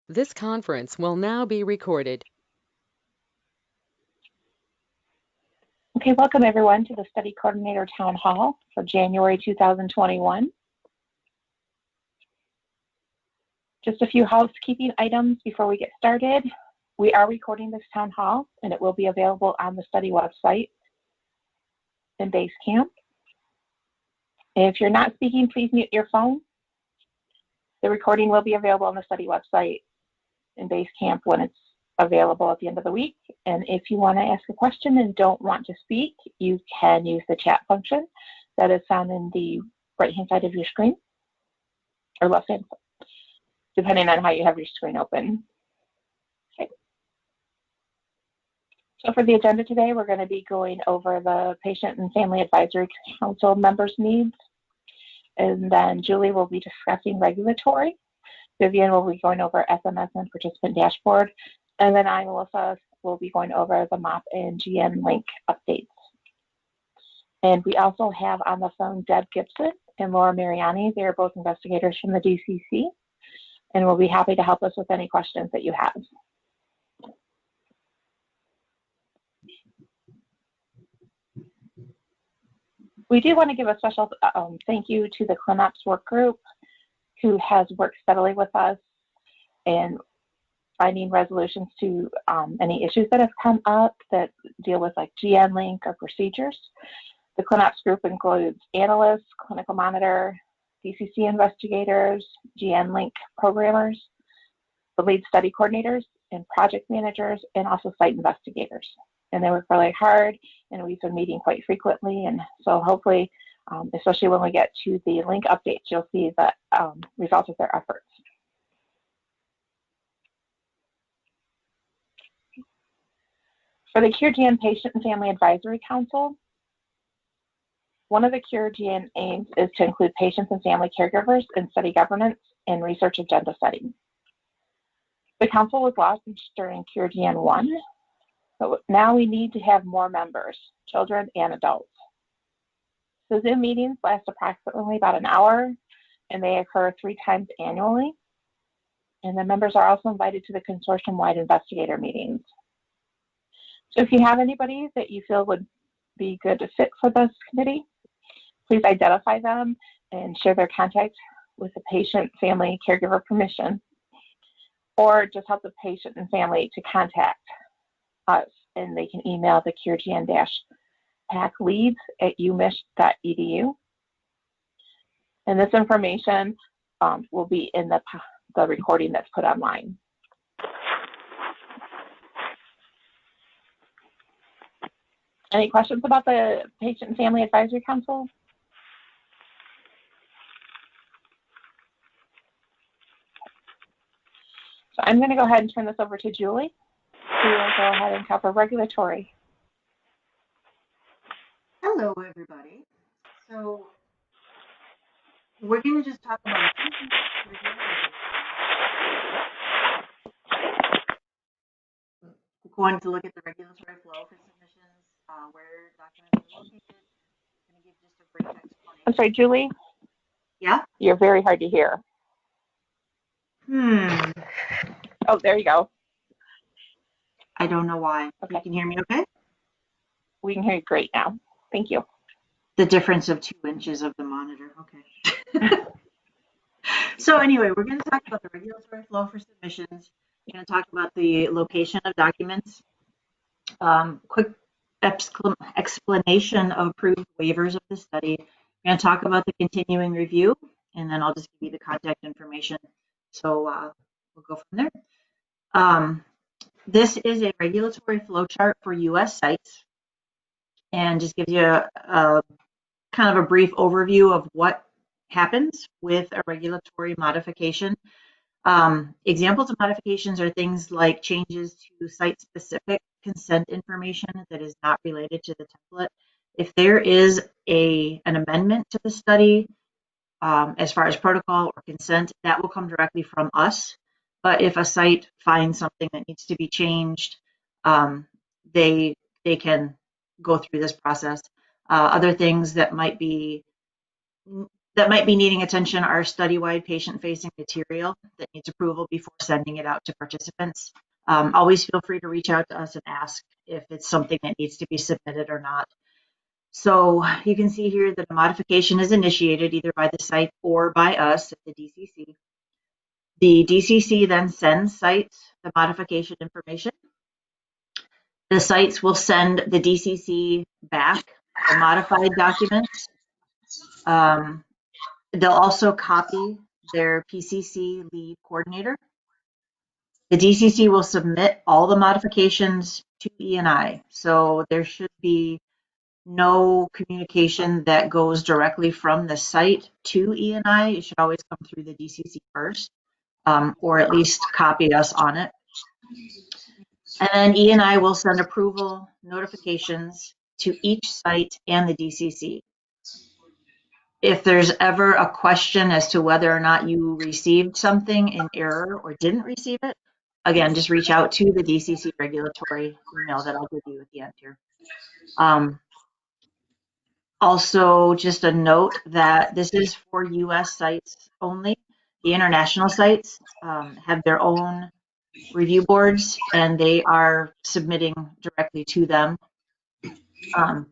This conference will now be recorded. Okay, welcome everyone to the Study Coordinator Town Hall for January 2021. Just a few housekeeping items before we get started. We are recording this Town Hall and it will be available on the study website in BaseCamp. If you're not speaking, please mute your phone. The recording will be available on the study website in BaseCamp when it's available at the end of the week. And if you want to ask a question and don't want to speak, you can use the chat function that is found in the right-hand side of your screen, or left-hand, depending on how you have your screen open. Okay. So for the agenda today, we're going to be going over the Patient and Family Advisory Council members' needs. And then Julie will be discussing regulatory. Vivian will be going over SMS and participant dashboard. And then I, Melissa, will be going over the MOP and GMLink updates. And we also have on the phone Deb Gibson and Laura Mariani. They are both investigators from the DCC and will be happy to help us with any questions that you have. We do want to give a special thank you to the ClinOps work group who has worked steadily with us and finding resolutions to any issues that have come up that deal with like GMLink or procedures. The ClinOps group includes analysts, clinical monitor, DCC investigators, GMLink programmers, the lead study coordinators, and project managers, and also site investigators. And they work really hard, and we've been meeting quite frequently. And so hopefully, especially when we get to the link updates, you'll see the results of their efforts. For the QRGN Patient and Family Advisory Council, one of the QRGN aims is to include patients and family caregivers in study governance and research agenda setting. The council was launched during QRGN 1, but now we need to have more members, children and adults. The Zoom meetings last approximately about an hour, and they occur 3 times annually. And the members are also invited to the consortium-wide investigator meetings. So if you have anybody that you feel would be good to fit for this committee, please identify them and share their contact with the patient, family, caregiver permission, or just help the patient and family to contact us, and they can email the QRGN-PAC leads@umich.edu. And this information will be in the recording that's put online. Any questions about the Patient and Family Advisory Council? So I'm going to go ahead and turn this over to Julie, who will go ahead and cover regulatory. Hello, everybody. So we're going to just talk about going to look at the regulatory flow for submissions, where documents are located. I'm going to give just a brief explanation. I'm sorry, Julie? Yeah? You're very hard to hear. Oh, there you go. I don't know why. Okay. You can hear me okay? We can hear you great now. Thank you. The difference of 2 inches of the monitor. Okay. So anyway, we're going to talk about the regulatory flow for submissions. We're going to talk about the location of documents. Quick explanation of approved waivers of the study. We're going to talk about the continuing review, and then I'll just give you the contact information. So we'll go from there. This is a regulatory flow chart for U.S. sites, and just gives you a kind of a brief overview of what happens with a regulatory modification. Examples of modifications are things like changes to site-specific consent information that is not related to the template. If there is an amendment to the study, as far as protocol or consent, that will come directly from us. But if a site finds something that needs to be changed, they can go through this process. Other things that might be that might be needing attention are study-wide patient-facing material that needs approval before sending it out to participants. Always feel free to reach out to us and ask if it's something that needs to be submitted or not. So you can see here that a modification is initiated either by the site or by us at the DCC. The DCC then sends sites the modification information. The sites will send the DCC back the modified documents. They'll also copy their PCC lead coordinator. The DCC will submit all the modifications to E&I. So there should be no communication that goes directly from the site to E&I. It should always come through the DCC first, or at least copy us on it. And then E&I will send approval notifications to each site and the DCC. If there's ever a question as to whether or not you received something in error or didn't receive it, again, just reach out to the DCC regulatory email that I'll give you at the end here. Also, just a note that this is for US sites only. The international sites have their own review boards and they are submitting directly to them.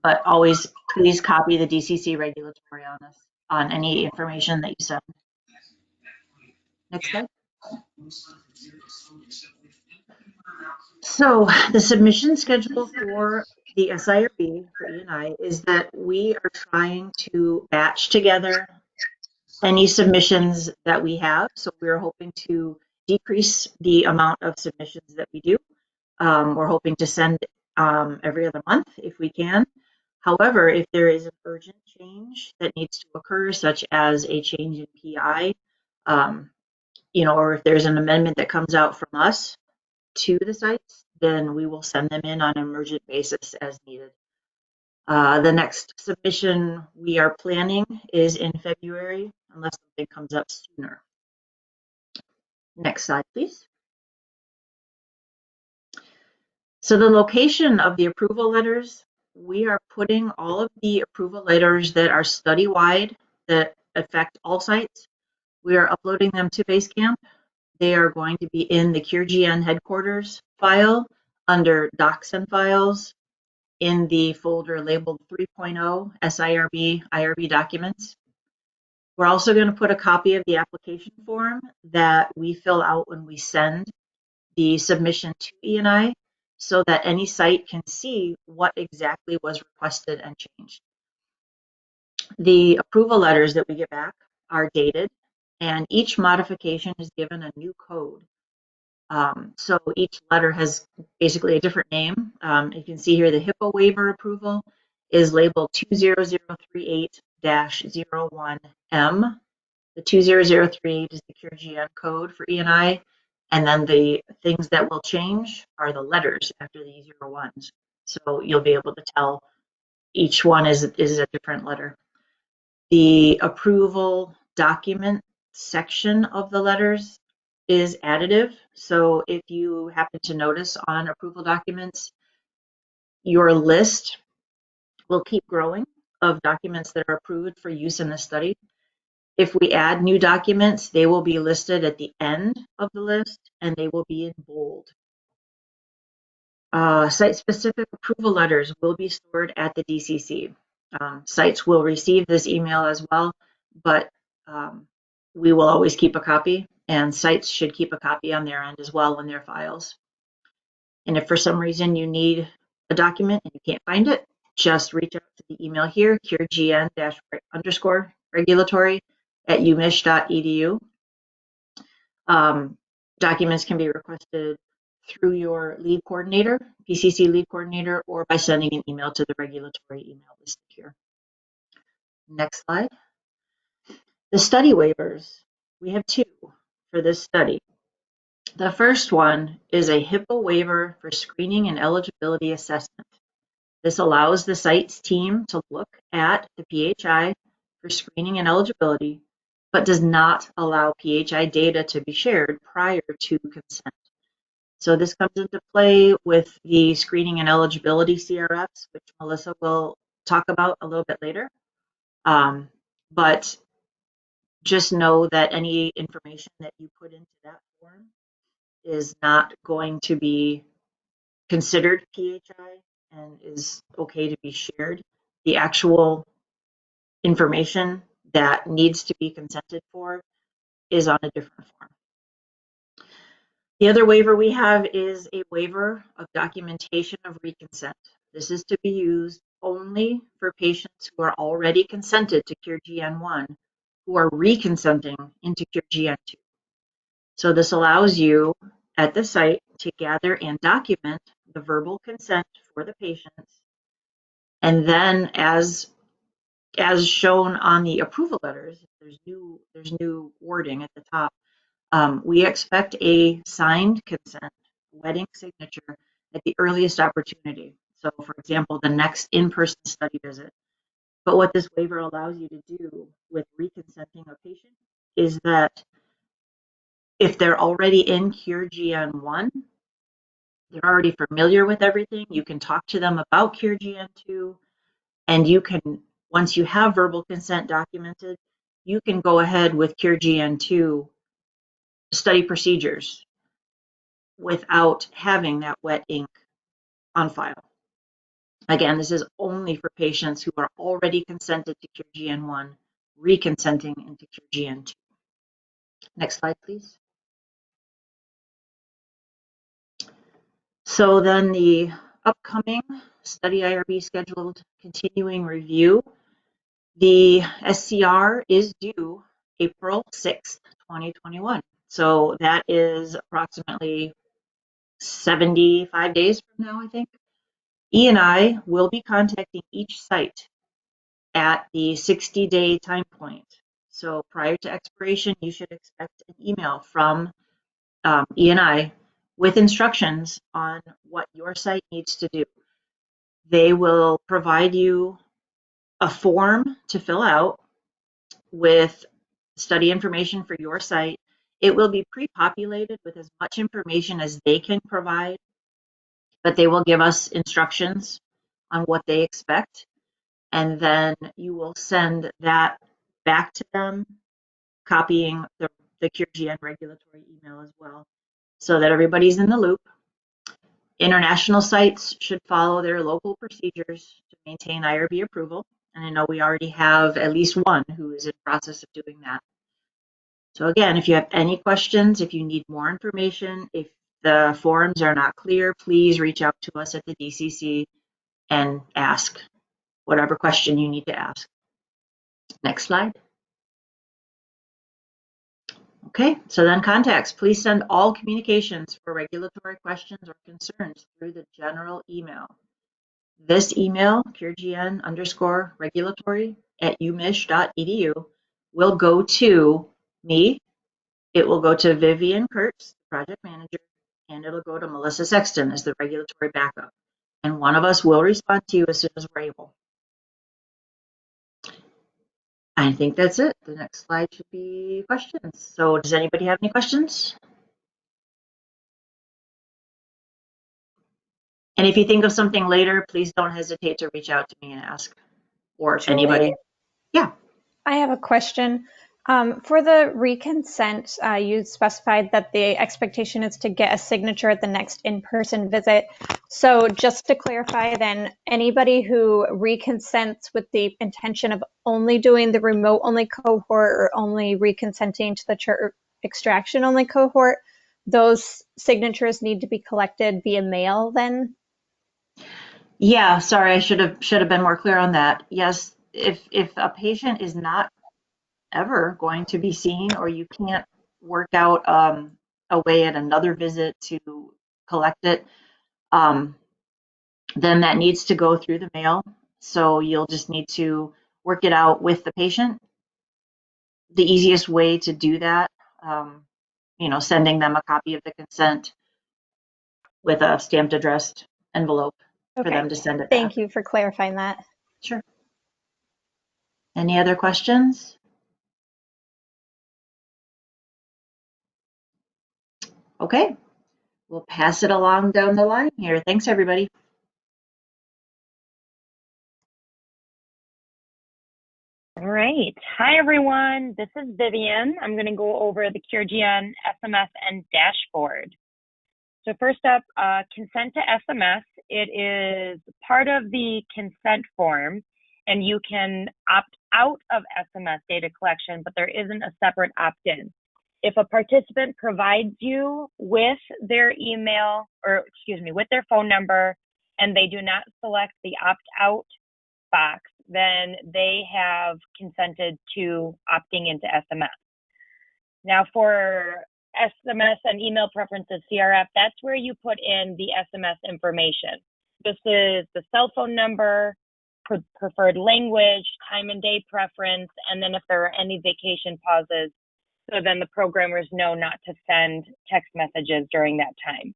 But always please copy the DCC regulatory on this, on any information that you send. Next slide. So the submission schedule for the SIRB for E&I is that we are trying to batch together any submissions that we have. So we're hoping to decrease the amount of submissions that we do. We're hoping to send every other month if we can. However, if there is an urgent change that needs to occur, such as a change in PI, or if there's an amendment that comes out from us to the sites, then we will send them in on an emergent basis as needed. The next submission we are planning is in February, unless something comes up sooner. Next slide, please. So the location of the approval letters, we are putting all of the approval letters that are study-wide that affect all sites. We are uploading them to BaseCamp. They are going to be in the QRGN headquarters file under Docs and Files in the folder labeled 3.0 SIRB IRB documents. We're also going to put a copy of the application form that we fill out when we send the submission to E&I so that any site can see what exactly was requested and changed. The approval letters that we get back are dated and each modification is given a new code. So each letter has basically a different name. You can see here the HIPAA waiver approval is labeled 20038-01M. The 2003 is the QRGN code for E&I, and then the things that will change are the letters after the 01s. So you'll be able to tell each one is a different letter. The approval document section of the letters is additive. So if you happen to notice on approval documents, your list will keep growing of documents that are approved for use in the study. If we add new documents, they will be listed at the end of the list and they will be in bold. Site-specific approval letters will be stored at the DCC. Sites will receive this email as well, but we will always keep a copy, and sites should keep a copy on their end as well in their files. And if for some reason you need a document and you can't find it, just reach out to the email here, QRGN_regulatory@umich.edu. Documents can be requested through your lead coordinator, PCC lead coordinator, or by sending an email to the regulatory email list here. Next slide. The study waivers. We have two for this study. The first one is a HIPAA waiver for screening and eligibility assessment. This allows the site's team to look at the PHI for screening and eligibility, but does not allow PHI data to be shared prior to consent. So this comes into play with the screening and eligibility CRFs, which Melissa will talk about a little bit later. But just know that any information that you put into that form is not going to be considered PHI and is okay to be shared. The actual information that needs to be consented for is on a different form. The other waiver we have is a waiver of documentation of reconsent. This is to be used only for patients who are already consented to QRGN 1 who are reconsenting into QRGN 2. So this allows you at the site to gather and document the verbal consent for the patients. And then as shown on the approval letters, there's new wording at the top. We expect a signed consent, wedding signature at the earliest opportunity. So for example, the next in-person study visit. But what this waiver allows you to do with reconsenting a patient is that if they're already in QRGN 1, they're already familiar with everything, you can talk to them about QRGN 2, and you can, once you have verbal consent documented, you can go ahead with QRGN 2 study procedures without having that wet ink on file. Again, this is only for patients who are already consented to QRGN 1, reconsenting into QRGN 2. Next slide, please. So then the upcoming study IRB scheduled continuing review. The SCR is due April 6th, 2021. So that is approximately 75 days from now, I think. E&I will be contacting each site at the 60-day time point. So prior to expiration, you should expect an email from E&I with instructions on what your site needs to do. They will provide you a form to fill out with study information for your site. It will be pre-populated with as much information as they can provide, but they will give us instructions on what they expect, and then you will send that back to them, copying the QRGN regulatory email as well, so that everybody's in the loop. International sites should follow their local procedures to maintain IRB approval, and I know we already have at least one who is in the process of doing that. So again, if you have any questions, if you need more information, if the forms are not clear, please reach out to us at the DCC and ask whatever question you need to ask. Next slide. Okay, so then contacts. Please send all communications for regulatory questions or concerns through the general email. This email, QRGN_regulatory@umich.edu, will go to me. It will go to Vivian Kurtz, the project manager, and it'll go to Melissa Sexton as the regulatory backup. And one of us will respond to you as soon as we're able. I think that's it. The next slide should be questions. So does anybody have any questions? And if you think of something later, please don't hesitate to reach out to me and ask, or if anybody. Yeah. I have a question. For the reconsent, you specified that the expectation is to get a signature at the next in-person visit. So just to clarify then, anybody who reconsents with the intention of only doing the remote-only cohort or only reconsenting to the chart extraction-only cohort, those signatures need to be collected via mail then? Yeah, sorry, I should have been more clear on that. Yes, if a patient is not ever going to be seen, or you can't work out a way at another visit to collect it, then that needs to go through the mail. So you'll just need to work it out with the patient. The easiest way to do that, sending them a copy of the consent with a stamped addressed envelope for them to send it back. Thank you for clarifying that. Sure. Any other questions? Okay, we'll pass it along down the line here. Thanks, everybody. All right. Hi, everyone. This is Vivian. I'm going to go over the QRGN SMS and dashboard. So first up, consent to SMS. It is part of the consent form, and you can opt out of SMS data collection, but there isn't a separate opt-in. If a participant provides you with their email, or excuse me, with their phone number, and they do not select the opt-out box, then they have consented to opting into SMS. Now for SMS and email preferences CRF, that's where you put in the SMS information. This is the cell phone number, preferred language, time and day preference, and then if there are any vacation pauses, so then the programmers know not to send text messages during that time.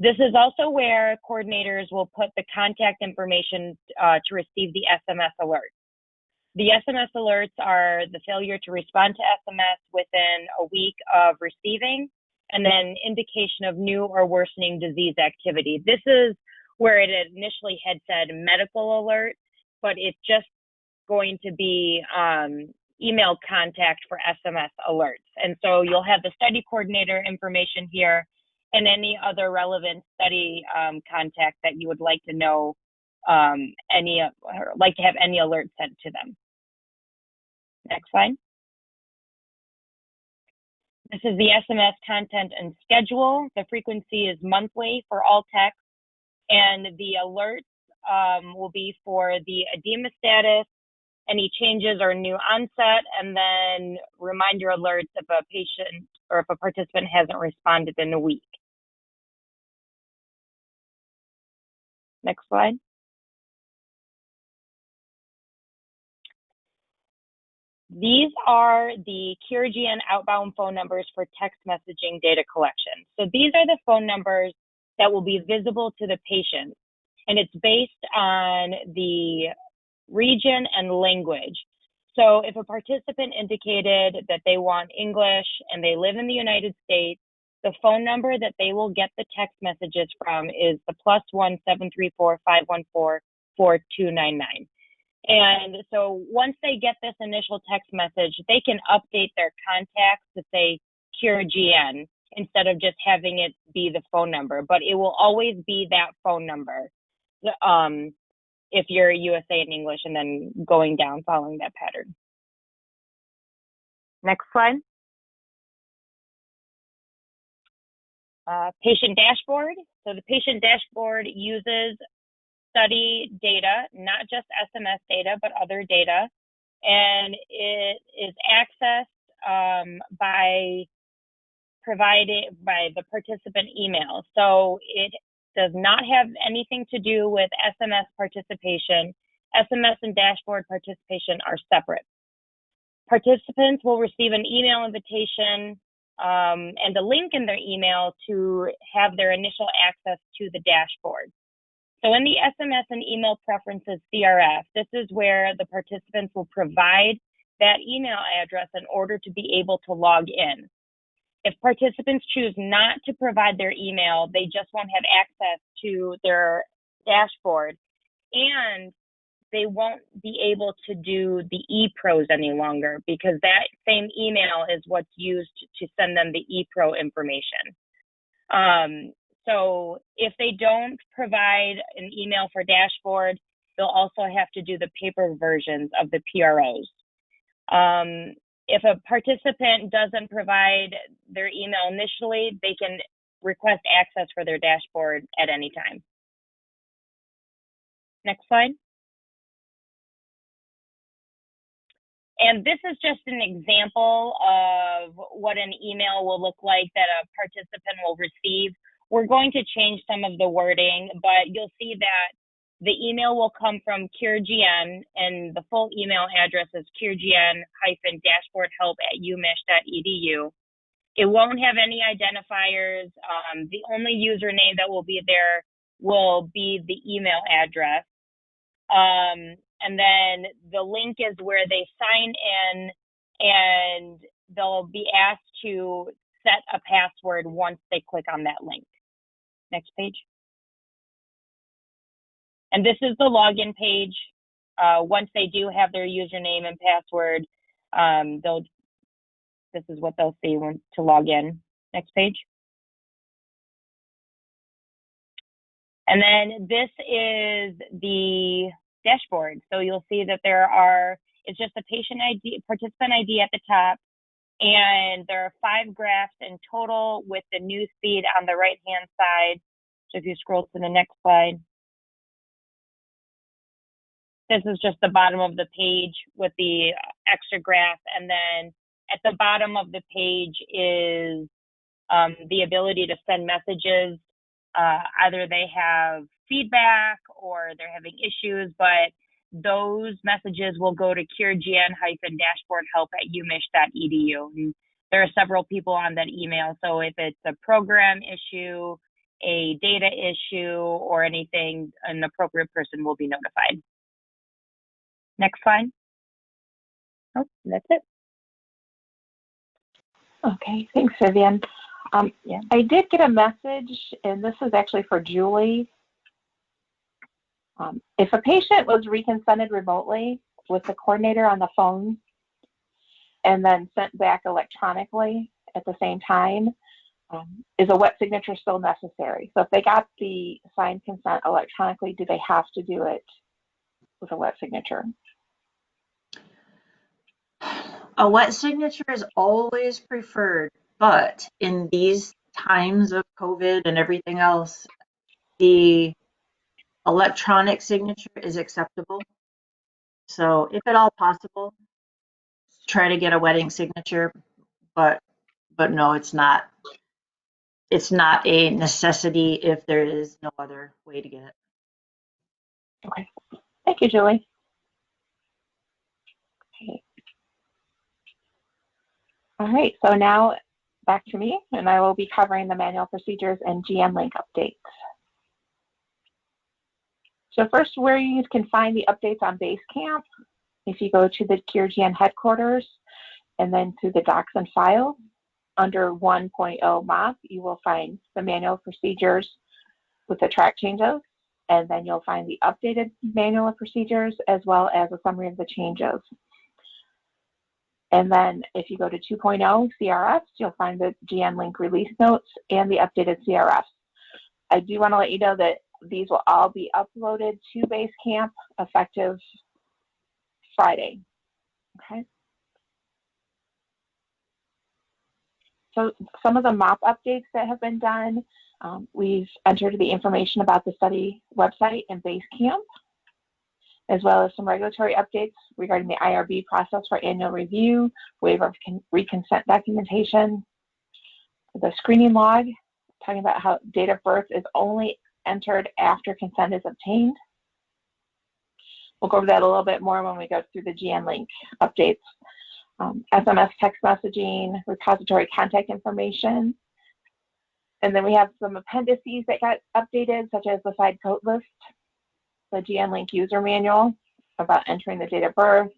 This is also where coordinators will put the contact information to receive the SMS alerts. The SMS alerts are the failure to respond to SMS within a week of receiving, and then indication of new or worsening disease activity. This is where it initially had said medical alert, but it's just going to be email contact for SMS alerts. And so you'll have the study coordinator information here, and any other relevant study contact that you would like to know, like to have any alerts sent to them. Next slide. This is the SMS content and schedule. The frequency is monthly for all texts, and the alerts will be for the edema status, any changes or new onset, and then reminder alerts if a patient or if a participant hasn't responded in a week. Next slide. These are the QRGN outbound phone numbers for text messaging data collection. So these are the phone numbers that will be visible to the patient, and it's based on the region and language. So if a participant indicated that they want English and they live in the United States, the phone number that they will get the text messages from is the +1 734 514 4299. And so once they get this initial text message, they can update their contacts to say QRGN instead of just having it be the phone number, but it will always be that phone number if you're USA in English, and then going down following that pattern. Next slide. Patient dashboard. So the patient dashboard uses study data, not just SMS data, but other data. And it is accessed by the participant email. So it does not have anything to do with SMS participation. SMS and dashboard participation are separate. Participants will receive an email invitation and a link in their email to have their initial access to the dashboard. So in the SMS and email preferences CRF, this is where the participants will provide that email address in order to be able to log in. If participants choose not to provide their email, they just won't have access to their dashboard, and they won't be able to do the ePros any longer, because that same email is what's used to send them the ePro information. So if they don't provide an email for dashboard, they'll also have to do the paper versions of the PROs. If a participant doesn't provide their email initially, they can request access for their dashboard at any time. Next slide. And this is just an example of what an email will look like that a participant will receive. We're going to change some of the wording, but you'll see that the email will come from QRGN, and the full email address is QRGN-dashboardhelp@umich.edu. It won't have any identifiers. The only username that will be there will be the email address. And then the link is where they sign in, and they'll be asked to set a password once they click on that link. Next page. And this is the login page. Once they do have their username and password, this is what they'll see to log in. Next page. And then this is the dashboard. So you'll see that it's just a patient ID, participant ID at the top, and there are 5 graphs in total with the news feed on the right-hand side. So if you scroll to the next slide, this is just the bottom of the page with the extra graph, and then at the bottom of the page is the ability to send messages. Either they have feedback or they're having issues, but those messages will go to QRGN-dashboardhelp@umich.edu. And there are several people on that email, so if it's a program issue, a data issue, or anything, an appropriate person will be notified. Next slide. Oh, that's it. Okay, thanks, Vivian. Yeah. I did get a message, and this is actually for Julie. If a patient was reconsented remotely with the coordinator on the phone and then sent back electronically at the same time, is a wet signature still necessary? So if they got the signed consent electronically, do they have to do it with a wet signature? A wet signature is always preferred, but in these times of COVID and everything else, the electronic signature is acceptable. So if at all possible, try to get a wetting signature, but no, it's not a necessity if there is no other way to get it. Okay, thank you, Julie. Okay. All right, so now back to me, and I will be covering the manual procedures and GMLink updates. So first, where you can find the updates on BaseCamp, if you go to the QRGN headquarters and then to the docs and files, under 1.0 MOP, you will find the manual procedures with the track changes, and then you'll find the updated manual procedures as well as a summary of the changes. And then if you go to 2.0 CRFs, you'll find the GMLink release notes and the updated CRFs. I do want to let you know that these will all be uploaded to BaseCamp effective Friday. Okay. So some of the MOP updates that have been done, we've entered the information about the study website and BaseCamp, as well as some regulatory updates regarding the IRB process for annual review, waiver of reconsent documentation, the screening log, talking about how date of birth is only entered after consent is obtained. We'll go over that a little bit more when we go through the GMLink updates. SMS text messaging, repository contact information. And then we have some appendices that got updated, such as the side code list, the GMLink user manual about entering the date of birth,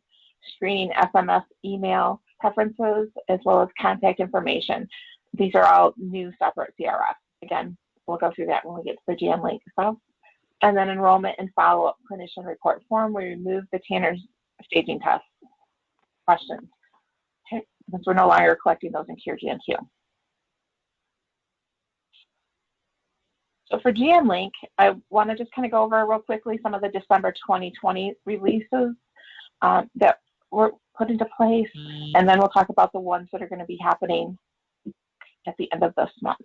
screening SMS email preferences, as well as contact information. These are all new separate CRFs. Again, we'll go through that when we get to the GMLink stuff. And then enrollment and follow-up clinician report form, we remove the Tanner's staging test questions. Okay, since we're no longer collecting those in QRGN2. So for GMLink, I want to just kind of go over real quickly some of the December 2020 releases that were put into place, and then we'll talk about the ones that are going to be happening at the end of this month.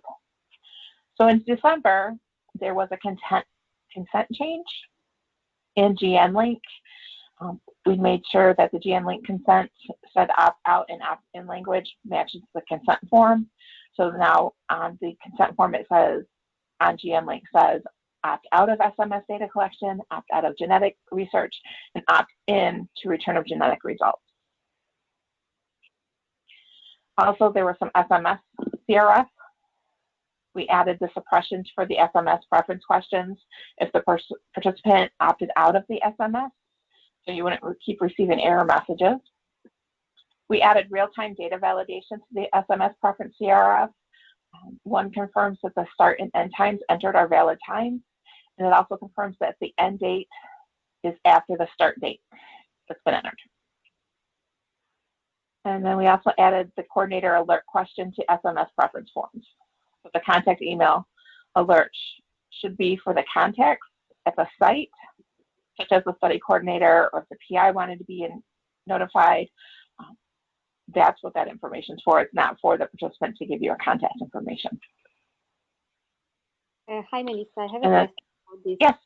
So in December, there was a consent change in GMLink. We made sure that the GMLink consent said opt-out and opt-in language matches the consent form. So now on the consent form, it says, on GMLink says, opt out of SMS data collection, opt out of genetic research, and opt in to return of genetic results. Also, there were some SMS CRF. We added the suppressions for the SMS preference questions if the participant opted out of the SMS, so you wouldn't keep receiving error messages. We added real-time data validation to the SMS preference CRF. One confirms that the start and end times entered are valid times, and it also confirms that the end date is after the start date that's been entered. And then we also added the coordinator alert question to SMS preference forms. So the contact email alert should be for the contacts at the site, such as the study coordinator, or if the PI wanted to be notified. That's what that information is for. It's not for the participant to give you a contact information. Hi, Melissa. I have a And question about this. Yes.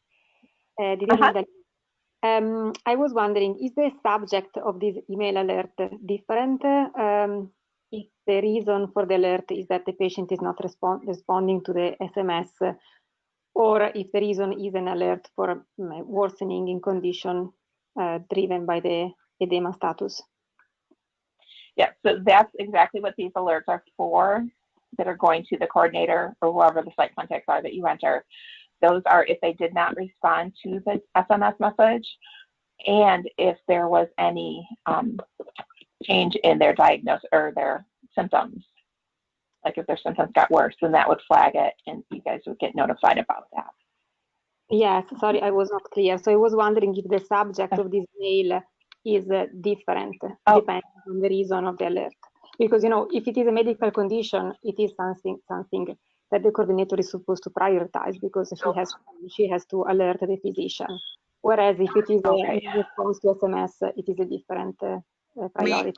I was wondering, is the subject of this email alert different if the reason for the alert is that the patient is not responding to the SMS, or if the reason is an alert for worsening in condition driven by the edema status? Yeah, so that's exactly what these alerts are for, that are going to the coordinator or whoever the site contacts are that you enter. Those are if they did not respond to the SMS message, and if there was any change in their diagnosis or their symptoms. Like if their symptoms got worse, then that would flag it and you guys would get notified about that. Yes, sorry, I was not clear. So I was wondering if the subject of this mail is different depending on the reason of the alert. Because, you know, if it is a medical condition, it is something that the coordinator is supposed to prioritize because she has to alert the physician. Whereas if it is a response to SMS, it is a different priority.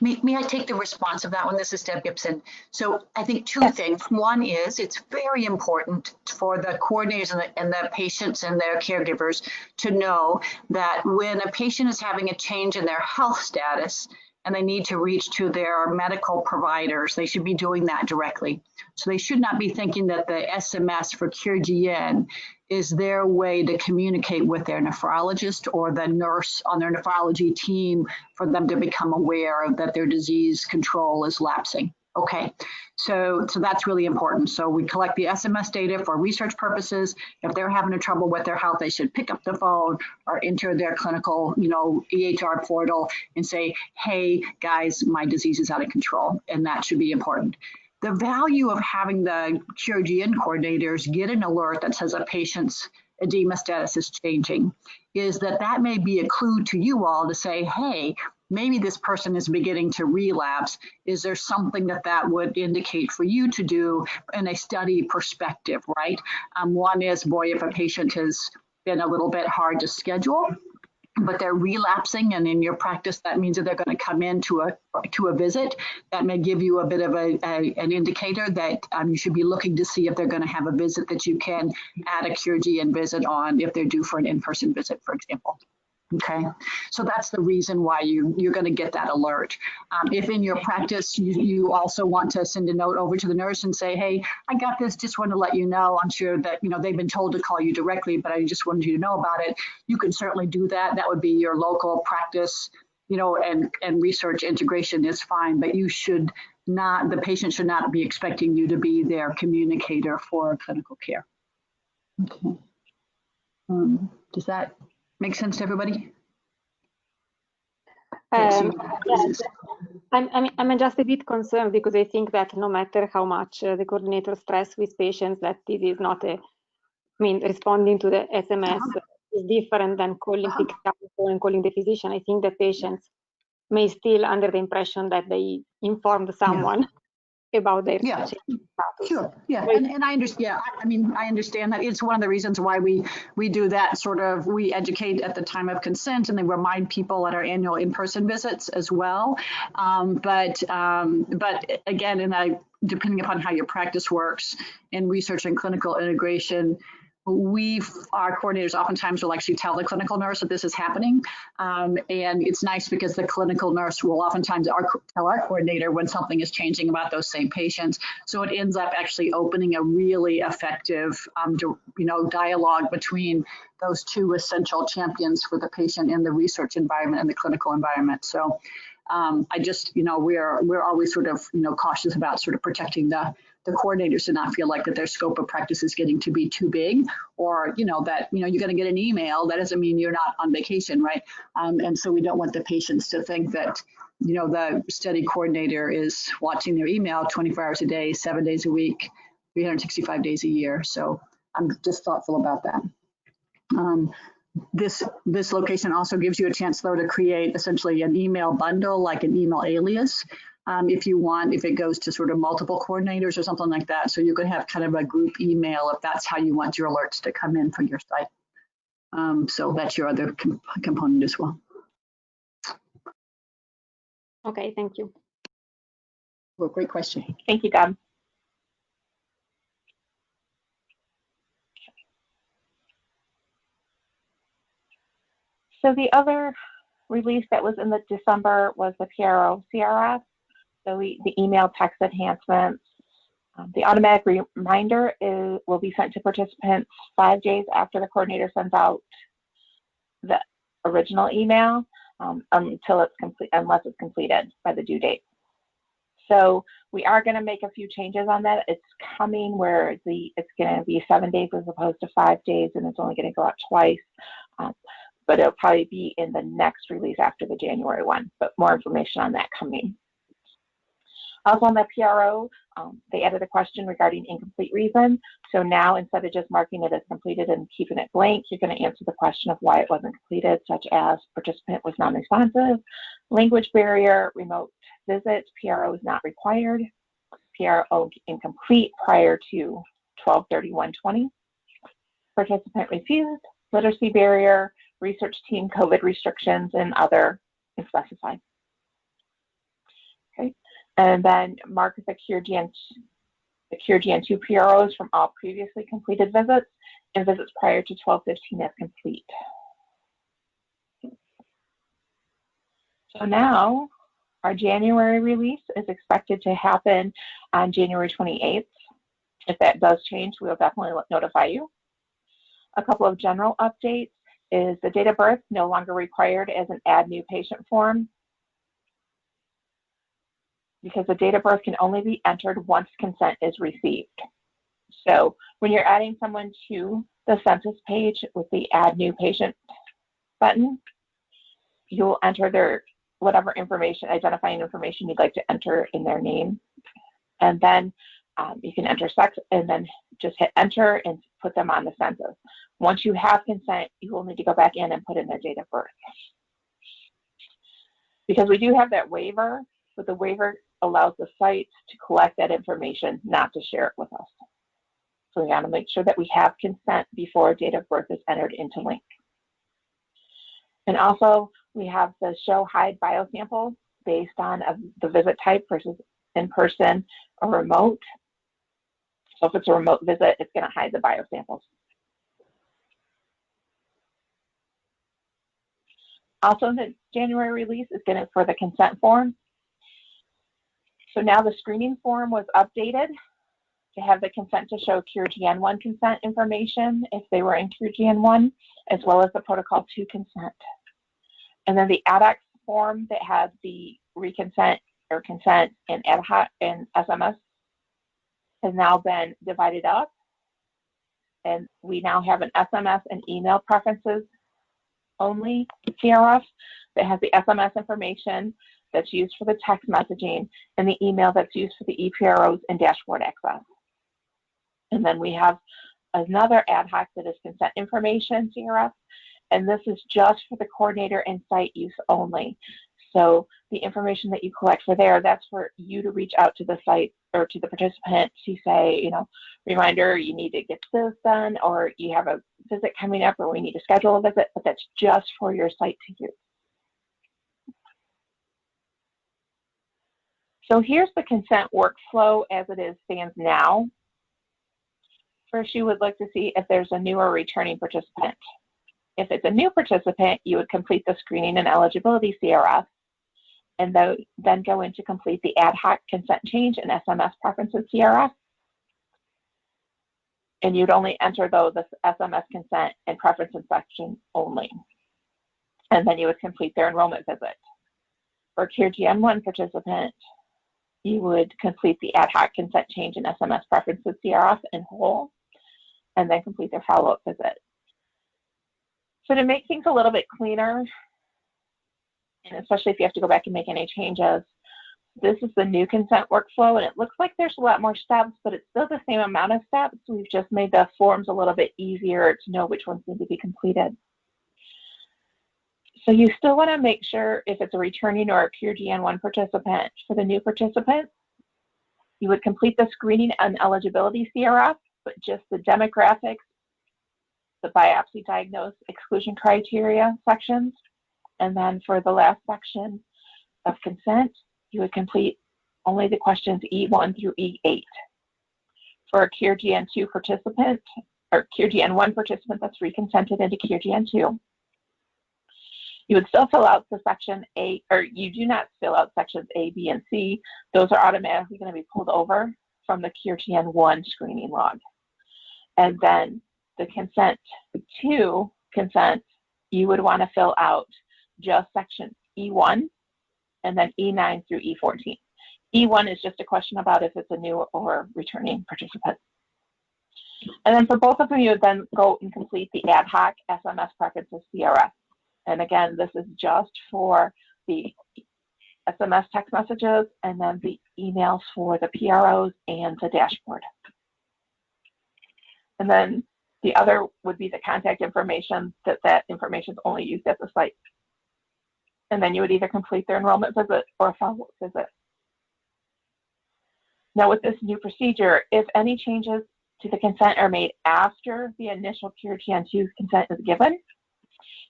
May I take the response of that one? This is Deb Gibson. So I think two things. One is it's very important for the coordinators and the patients and their caregivers to know that when a patient is having a change in their health status and they need to reach to their medical providers, they should be doing that directly. So they should not be thinking that the SMS for QRGN is their way to communicate with their nephrologist or the nurse on their nephrology team for them to become aware of that their disease control is lapsing. Okay, so that's really important. So we collect the SMS data for research purposes. If they're having trouble with their health, they should pick up the phone or enter their clinical, EHR portal and say, hey guys, my disease is out of control, and that should be important. The value of having the QRGN coordinators get an alert that says a patient's edema status is changing is that may be a clue to you all to say, hey, maybe this person is beginning to relapse. Is there something that would indicate for you to do in a study perspective, right? One is, boy, if a patient has been a little bit hard to schedule, but they're relapsing, and in your practice, that means that they're going to come in to a visit. That may give you a bit of an indicator that you should be looking to see if they're going to have a visit that you can add a QRGN visit on if they're due for an in-person visit, for example. Okay, so that's the reason why you're going to get that alert. If in your practice you also want to send a note over to the nurse and say, hey, I got this, just want to let you know. I'm sure that they've been told to call you directly, but I just wanted you to know about it. You can certainly do that. That would be your local practice, and research integration is fine, but you should not, the patient should not be expecting you to be their communicator for clinical care. Okay. Does that make sense to everybody? Yes. I'm just a bit concerned because I think that no matter how much the coordinator stress with patients that this is not responding to the SMS is different than picking up the phone and calling the physician. I think the patients may still under the impression that they informed someone about their status. Sure. Yeah. And I understand. I understand that. It's one of the reasons why we do that sort of, we educate at the time of consent and then remind people at our annual in-person visits as well. But again, depending upon how your practice works in research and clinical integration, our coordinators oftentimes will actually tell the clinical nurse that this is happening. And it's nice because the clinical nurse will oftentimes tell our coordinator when something is changing about those same patients. So it ends up actually opening a really effective, dialogue between those two essential champions for the patient in the research environment and the clinical environment. So I just, we're always sort of, cautious about sort of protecting the coordinators to not feel like that their scope of practice is getting to be too big, or, that, you're going to get an email. That doesn't mean you're not on vacation, right? And so we don't want the patients to think that, the study coordinator is watching their email 24 hours a day, 7 days a week, 365 days a year. So I'm just thoughtful about that. this location also gives you a chance though to create essentially an email bundle, like an email alias, if you want, if it goes to sort of multiple coordinators or something like that. So you could have kind of a group email if that's how you want your alerts to come in for your site. So that's your other component as well. Okay, thank you. Well, great question. Thank you, Deb. So the other release that was in the December was the PRO CRS. So the email text enhancements. The automatic reminder will be sent to participants 5 days after the coordinator sends out the original email until it's complete, unless it's completed by the due date. So we are going to make a few changes on that. It's coming where it's going to be 7 days as opposed to 5 days, and it's only going to go out twice. But it'll probably be in the next release after the January one, but more information on that coming. Also on the PRO, they added a question regarding incomplete reason. So now instead of just marking it as completed and keeping it blank, you're going to answer the question of why it wasn't completed, such as participant was non-responsive, language barrier, remote visit, PRO is not required, PRO incomplete prior to 12/31/20, participant refused, literacy barrier, research team COVID restrictions, and other specified. Okay, and then mark the QRGN 2 PROs from all previously completed visits and visits prior to 12/15 as complete. So now our January release is expected to happen on January 28th. If that does change, we'll definitely notify you. A couple of general updates is the date of birth no longer required as an add new patient form, because the date of birth can only be entered once consent is received. So when you're adding someone to the census page with the add new patient button, you'll enter their whatever information, identifying information you'd like to enter in their name. And then you can enter sex and then just hit enter and put them on the census. Once you have consent, you will need to go back in and put in their date of birth. Because we do have that waiver, but the waiver allows the sites to collect that information, not to share it with us. So we got to make sure that we have consent before date of birth is entered into LINK. And also, we have the show hide biosample based on the visit type versus in-person or remote. So if it's a remote visit, it's going to hide the biosamples. Also, the January release is going to for the consent form. So now the screening form was updated to have the consent to show QRGN 1 consent information if they were in QRGN 1, as well as the protocol 2 consent. And then the ADX form that had the reconsent or consent and ad hoc and SMS has now been divided up. And we now have an SMS and email preferences only CRF that has the SMS information that's used for the text messaging and the email that's used for the ePROs and dashboard access. And then we have another ad hoc that is consent information CRF, and this is just for the coordinator and site use only. So the information that you collect for there, that's for you to reach out to the site or to the participant to say, you know, reminder, you need to get this done, or you have a visit coming up, or we need to schedule a visit, but that's just for your site to use. So here's the consent workflow as it stands now. First, you would look to see if there's a new or returning participant. If it's a new participant, you would complete the screening and eligibility CRF, and then go in to complete the ad hoc consent change and SMS preferences CRF. And you'd only enter those as SMS consent and preferences section only. And then you would complete their enrollment visit. For QRGN 1 participant, you would complete the ad hoc consent change and SMS preferences CRF in whole, and then complete their follow-up visit. So to make things a little bit cleaner, and especially if you have to go back and make any changes, this is the new consent workflow, and it looks like there's a lot more steps, but it's still the same amount of steps. We've just made the forms a little bit easier to know which ones need to be completed. So you still want to make sure if it's a returning or a QRGN1 participant. For the new participant, you would complete the screening and eligibility CRF, but just the demographics, the biopsy diagnosis, exclusion criteria sections. And then for the last section of consent, you would complete only the questions E1 through E8. For a QRGN2 participant, or QRGN1 participant that's reconsented into QRGN2, you would still fill out the section A, or you do not fill out sections A, B, and C. Those are automatically going to be pulled over from the QRGN1 screening log. And then the consent to consent, you would want to fill out just section E1 and then E9 through E14. E1 is just a question about if it's a new or returning participant. And then for both of them, you would then go and complete the ad hoc SMS preferences CRF. And again, this is just for the SMS text messages and then the emails for the PROs and the dashboard. And then the other would be the contact information, that information is only used at the site. And then you would either complete their enrollment visit or a follow-up visit. Now with this new procedure, if any changes to the consent are made after the initial QRGN2 consent is given,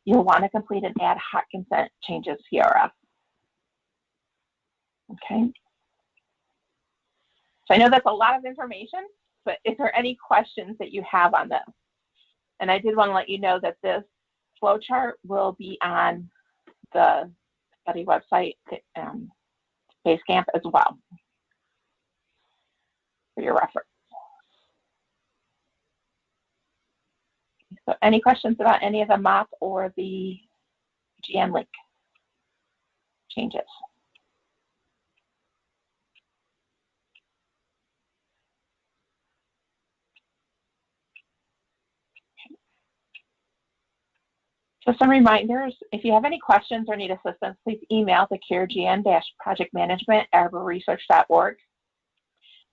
you'll want to complete an ad hoc consent changes CRF. Okay. So I know that's a lot of information, but is there any questions that you have on this? And I did want to let you know that this flowchart will be on the study website, BaseCamp as well, for your reference. So any questions about any of the MOP or the GMLink changes? So some reminders, if you have any questions or need assistance, please email the QRGN-projectmanagement@arborresearch.org.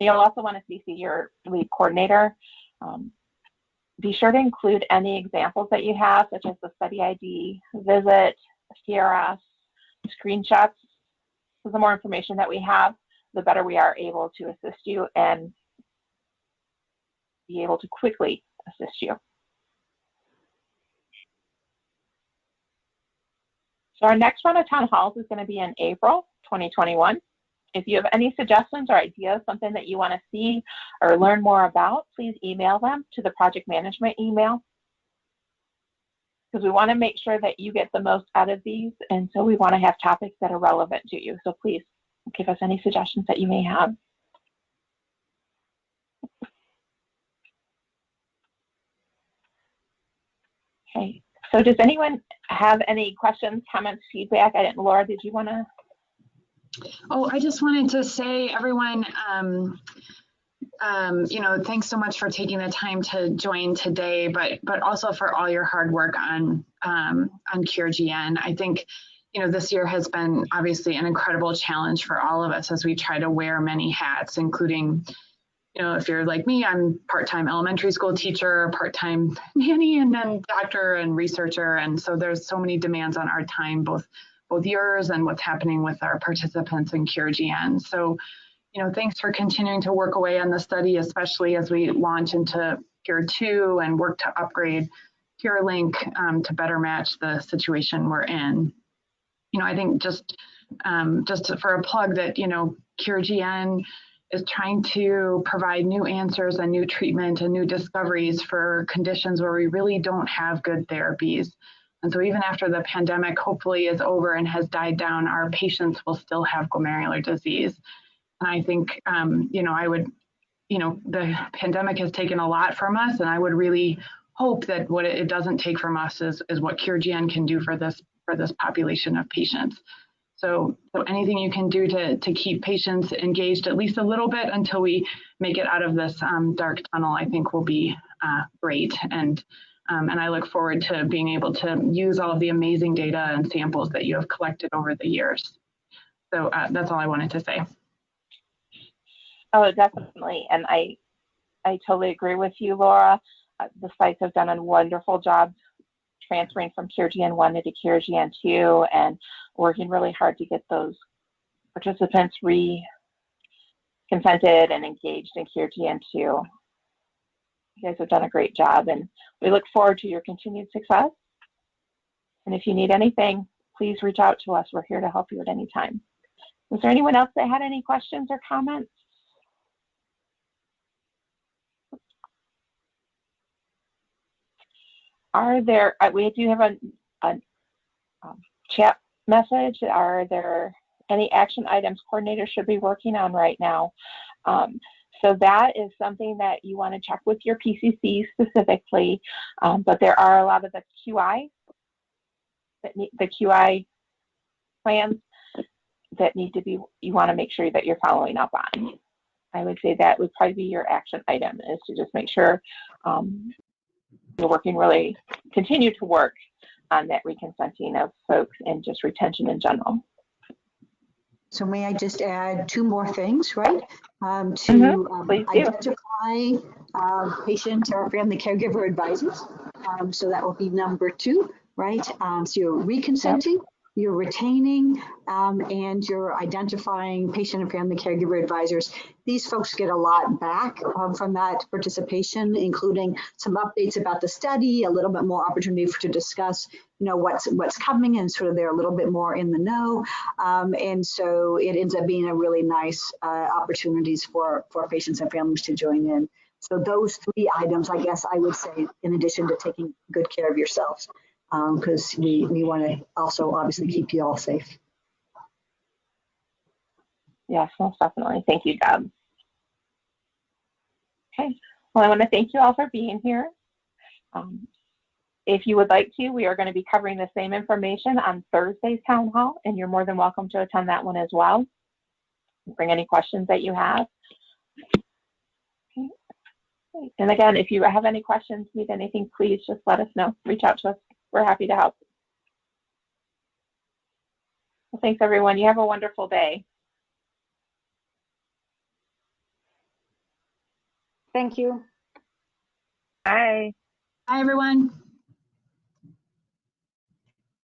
You'll also want to CC your lead coordinator. Be sure to include any examples that you have, such as the study ID, visit, CRF, screenshots. So the more information that we have, the better we are able to assist you and be able to quickly assist you. So our next round of town halls is going to be in April 2021. If you have any suggestions or ideas, something that you want to see or learn more about, please email them to the project management email, because we want to make sure that you get the most out of these, and so we want to have topics that are relevant to you. So please give us any suggestions that you may have. Okay, so does anyone have any questions, comments, feedback? Laura, did you want to? Oh, I just wanted to say, everyone, thanks so much for taking the time to join today, but also for all your hard work on QRGN. I think, this year has been obviously an incredible challenge for all of us as we try to wear many hats, including, if you're like me, I'm part-time elementary school teacher, part-time nanny, and then doctor and researcher. And so there's so many demands on our time, both yours and what's happening with our participants in QRGN. So, thanks for continuing to work away on the study, especially as we launch into Cure 2 and work to upgrade QRLink to better match the situation we're in. I think just for a plug that, QRGN is trying to provide new answers and new treatment and new discoveries for conditions where we really don't have good therapies. And so even after the pandemic hopefully is over and has died down, our patients will still have glomerular disease. And I think, the pandemic has taken a lot from us, and I would really hope that what it doesn't take from us is what QRGN can do for this population of patients. So anything you can do to keep patients engaged at least a little bit until we make it out of this dark tunnel, I think will be great. And I look forward to being able to use all of the amazing data and samples that you have collected over the years. So that's all I wanted to say. Oh, definitely. And I totally agree with you, Laura. The sites have done a wonderful job transferring from QRGN 1 into QRGN 2 and working really hard to get those participants consented and engaged in QRGN 2. You guys have done a great job, and we look forward to your continued success. And if you need anything, please reach out to us. We're here to help you at any time. Was there anyone else that had any questions or comments? We do have a chat message. Are there any action items coordinators should be working on right now? So that is something that you want to check with your PCC specifically, but there are a lot of the QI plans that need to be, you want to make sure that you're following up on. I would say that would probably be your action item, is to just make sure you're continue to work on that reconsenting of folks and just retention in general. So may I just add two more things, right? Identify patient or family caregiver advisors. So that will be number 2, right? So you're reconsenting, you're retaining, and you're identifying patient and family caregiver advisors. These folks get a lot back from that participation, including some updates about the study, a little bit more opportunity to discuss, what's coming, and sort of they're a little bit more in the know. And so it ends up being a really nice opportunities for patients and families to join in. So those 3 items, I guess I would say, in addition to taking good care of yourselves, because we want to also obviously keep you all safe. Yes, most definitely. Thank you, Deb. Okay, well, I want to thank you all for being here. If you would like to, we are going to be covering the same information on Thursday's town hall, and you're more than welcome to attend that one as well. Bring any questions that you have. Okay. And again, if you have any questions, need anything, please just let us know. Reach out to us. We're happy to help. Well, thanks, everyone. You have a wonderful day. Thank you. Bye. Bye, everyone.